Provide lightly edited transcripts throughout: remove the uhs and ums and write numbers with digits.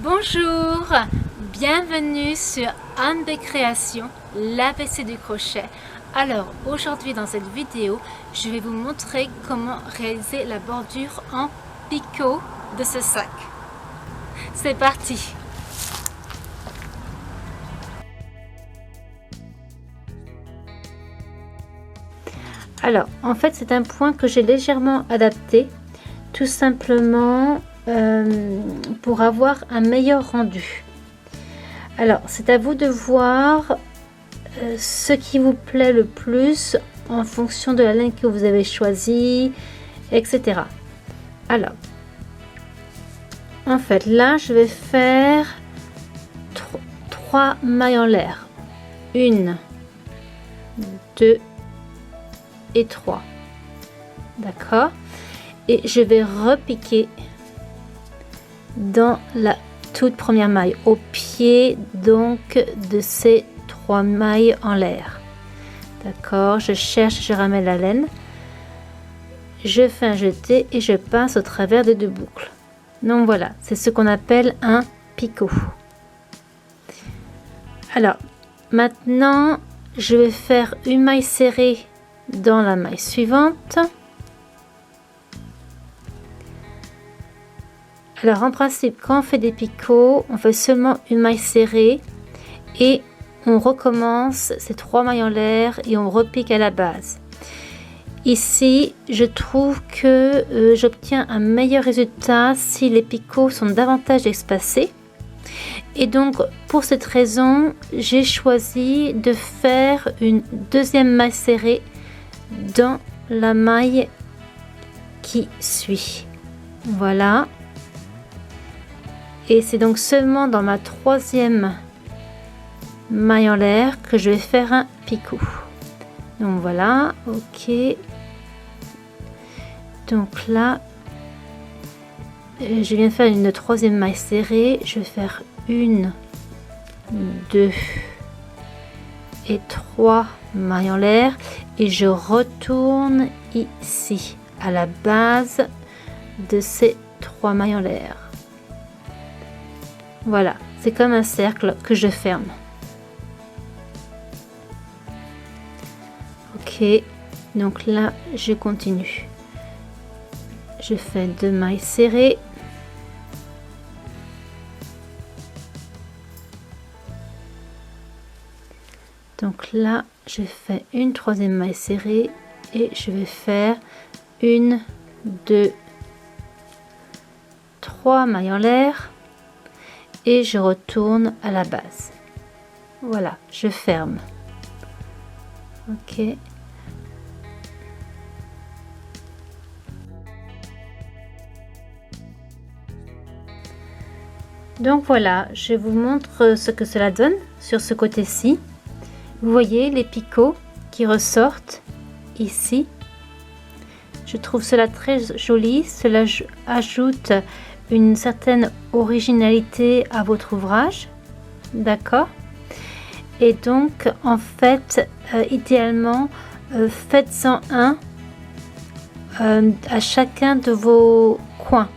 Bonjour, bienvenue sur Anne Création, l'ABC du crochet. Alors aujourd'hui dans cette vidéo, je vais vous montrer comment réaliser la bordure en picot de ce sac. C'est parti! Alors en fait c'est un point que j'ai légèrement adapté, tout simplement pour avoir un meilleur rendu. Alors c'est à vous de voir ce qui vous plaît le plus en fonction de la laine que vous avez choisie, etc. Alors en fait là je vais faire 3 mailles en l'air, 1, 2 et 3, d'accord, et je vais repiquer dans la toute première maille au pied donc de ces 3 mailles en l'air, d'accord. Je cherche, je ramène la laine, je fais un jeté et je passe au travers des 2 boucles. Donc voilà, c'est ce qu'on appelle un picot. Alors maintenant je vais faire une maille serrée dans la maille suivante. Alors en principe quand on fait des picots on fait seulement une maille serrée et on recommence ces 3 mailles en l'air et on repique à la base. Ici je trouve que j'obtiens un meilleur résultat si les picots sont davantage espacés, et donc pour cette raison j'ai choisi de faire une deuxième maille serrée dans la maille qui suit. Voilà. Et c'est donc seulement dans ma 3e maille en l'air que je vais faire un picot. Donc voilà, ok. Donc là, je viens de faire une 3e maille serrée. Je vais faire 1, 2 et 3 mailles en l'air et je retourne ici à la base de ces 3 mailles en l'air. Voilà, c'est comme un cercle que je ferme. Ok, donc là je continue. Je fais 2 mailles serrées. Donc là je fais une 3e maille serrée et je vais faire 1, 2, 3 mailles en l'air. Et je retourne à la base. Voilà, je ferme. Ok. Donc voilà, je vous montre ce que cela donne sur ce côté-ci. Vous voyez les picots qui ressortent ici. Je trouve cela très joli. Cela ajoute une certaine originalité à votre ouvrage, d'accord. Et donc en fait idéalement faites-en un à chacun de vos coins,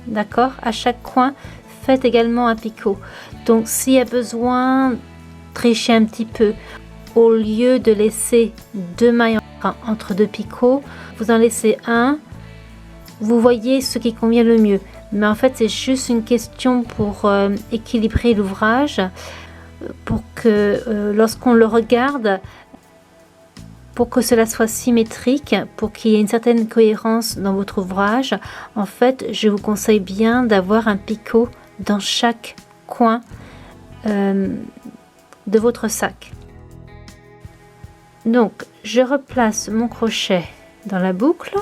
d'accord. À chaque coin faites également un picot. Donc s'il y a besoin, trichez un petit peu, au lieu de laisser 2 mailles entre 2 picots, vous en laissez un. Vous voyez ce qui convient le mieux. Mais en fait c'est juste une question pour équilibrer l'ouvrage, pour que lorsqu'on le regarde, pour que cela soit symétrique, pour qu'il y ait une certaine cohérence dans votre ouvrage, en fait je vous conseille bien d'avoir un picot dans chaque coin de votre sac. Donc je replace mon crochet dans la boucle.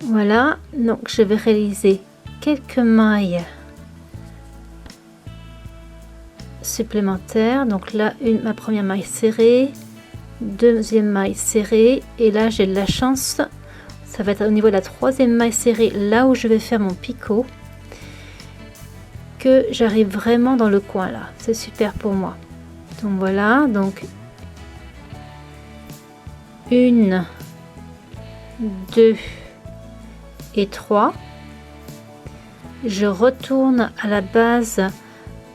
Voilà, donc je vais réaliser quelques mailles supplémentaires. Donc là ma première maille serrée, 2e maille serrée, et là j'ai de la chance, ça va être au niveau de la 3e maille serrée, là où je vais faire mon picot, que j'arrive vraiment dans le coin là. C'est super pour moi. Donc voilà, donc 1, 2 et 3. je retourne à la base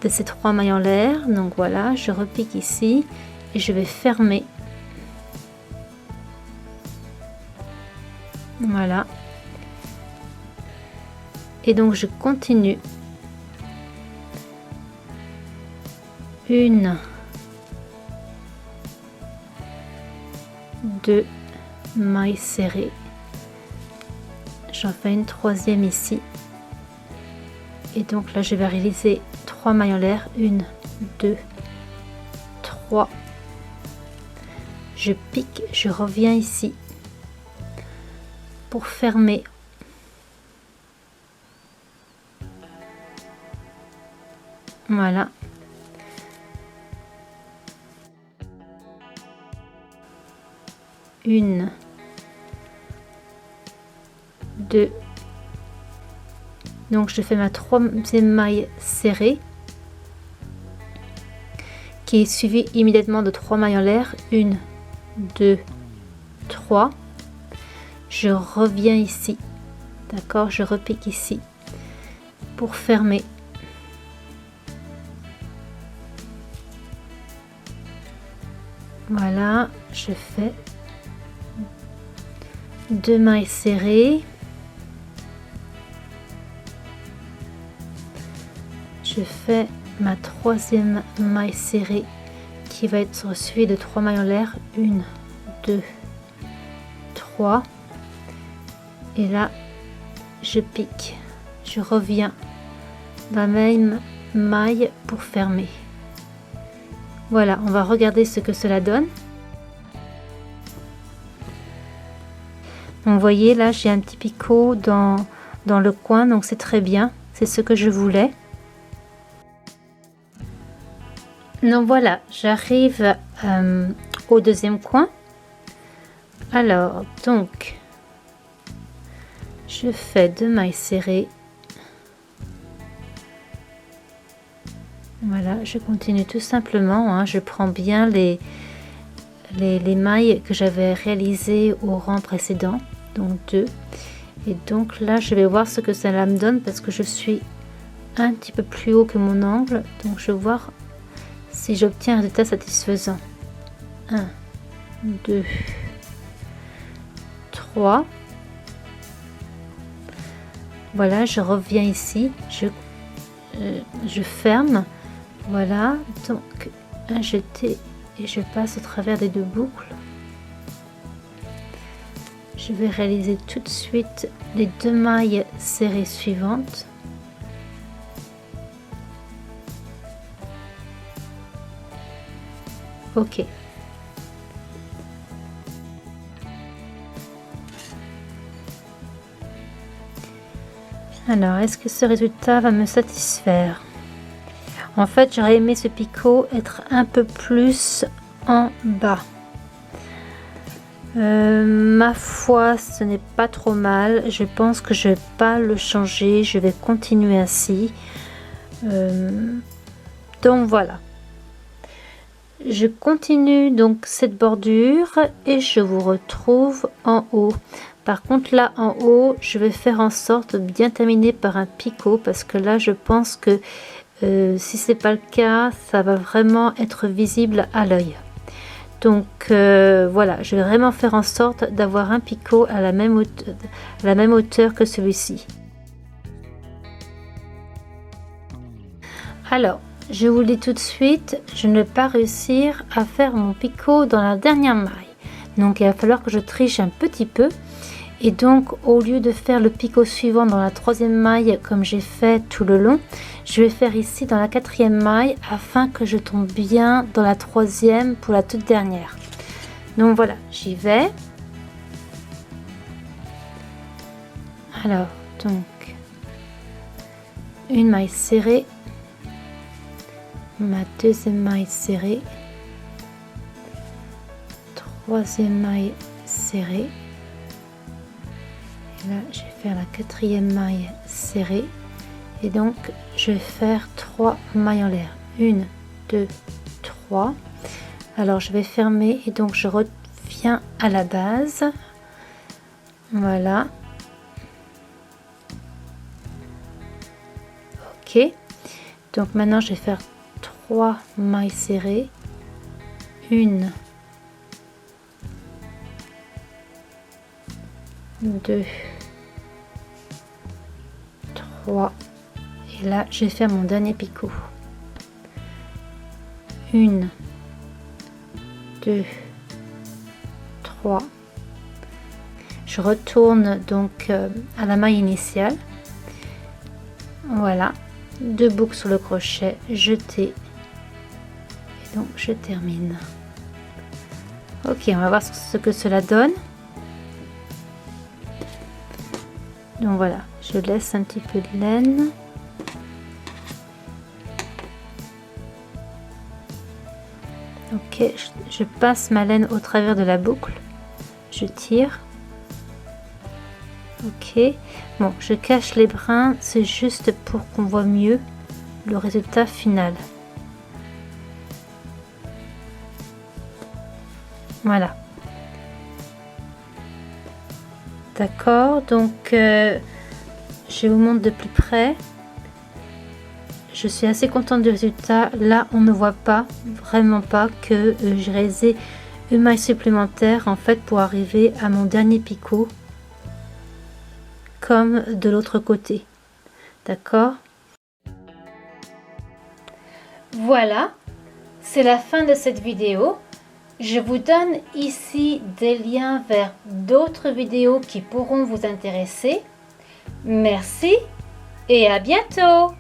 de ces 3 mailles en l'air. Donc voilà, je repique ici et je vais fermer. Voilà. Et donc je continue. 1, 2 mailles serrées. J'en fais une troisième ici. Et donc là, je vais réaliser 3 mailles en l'air. 1, 2, 3. Je pique, je reviens ici pour fermer. Voilà. Une, 2. Donc je fais ma troisième maille serrée qui est suivie immédiatement de 3 mailles en l'air. 1, 2, 3. Je reviens ici. D'accord, je repique ici pour fermer. Voilà, je fais 2 mailles serrées. Je fais ma troisième maille serrée qui va être suivie de 3 mailles en l'air. 1, 2, 3. Et là, je pique. Je reviens dans la même maille pour fermer. Voilà, on va regarder ce que cela donne. Donc, vous voyez, là, j'ai un petit picot dans le coin, donc c'est très bien. C'est ce que je voulais. Donc voilà, j'arrive au deuxième coin. Alors, donc, je fais 2 mailles serrées. Voilà, je continue tout simplement, hein, je prends bien les mailles que j'avais réalisées au rang précédent, donc 2. Et donc là, je vais voir ce que ça me donne parce que je suis un petit peu plus haut que mon angle. Donc je vais voir si j'obtiens un résultat satisfaisant. 1, 2, 3. Voilà, je reviens ici, je ferme. Voilà, donc un jeté et je passe au travers des 2 boucles. Je vais réaliser tout de suite les 2 mailles serrées suivantes. Ok. Alors, est-ce que ce résultat va me satisfaire? En fait, j'aurais aimé ce picot être un peu plus en bas. Ma foi, ce n'est pas trop mal. Je pense que je vais pas le changer. Je vais continuer ainsi. Donc voilà. Je continue donc cette bordure et je vous retrouve en haut. Par contre là en haut, je vais faire en sorte de bien terminer par un picot parce que là je pense que si c'est pas le cas, ça va vraiment être visible à l'œil. Donc voilà, je vais vraiment faire en sorte d'avoir un picot à la même hauteur que celui-ci. Alors, je vous le dis tout de suite, je ne vais pas réussir à faire mon picot dans la dernière maille. Donc il va falloir que je triche un petit peu. Et donc au lieu de faire le picot suivant dans la 3e maille comme j'ai fait tout le long, je vais faire ici dans la 4e maille afin que je tombe bien dans la 3e pour la toute dernière. Donc voilà, j'y vais. Alors donc une maille serrée, ma 2e maille serrée, 3e maille serrée. Là, je vais faire la 4e maille serrée et donc je vais faire 3 mailles en l'air. 1, 2, 3. Alors je vais fermer et donc je reviens à la base. Voilà. Ok, donc maintenant je vais faire 3 mailles serrées, 1, 2, 3, et là je vais faire mon dernier picot. 1, 2, 3. Je retourne donc à la maille initiale. Voilà, 2 boucles sur le crochet, jeter, et donc je termine. Ok, on va voir ce que cela donne. Donc voilà, je laisse un petit peu de laine. Ok, je passe ma laine au travers de la boucle, je tire. Ok, bon, je cache les brins, c'est juste pour qu'on voit mieux le résultat final. Voilà. D'accord, donc je vous montre de plus près. Je suis assez contente du résultat. Là, on ne voit pas, vraiment pas, que j'ai réalisé une maille supplémentaire en fait pour arriver à mon dernier picot, comme de l'autre côté. D'accord. Voilà, c'est la fin de cette vidéo. Je vous donne ici des liens vers d'autres vidéos qui pourront vous intéresser. Merci et à bientôt!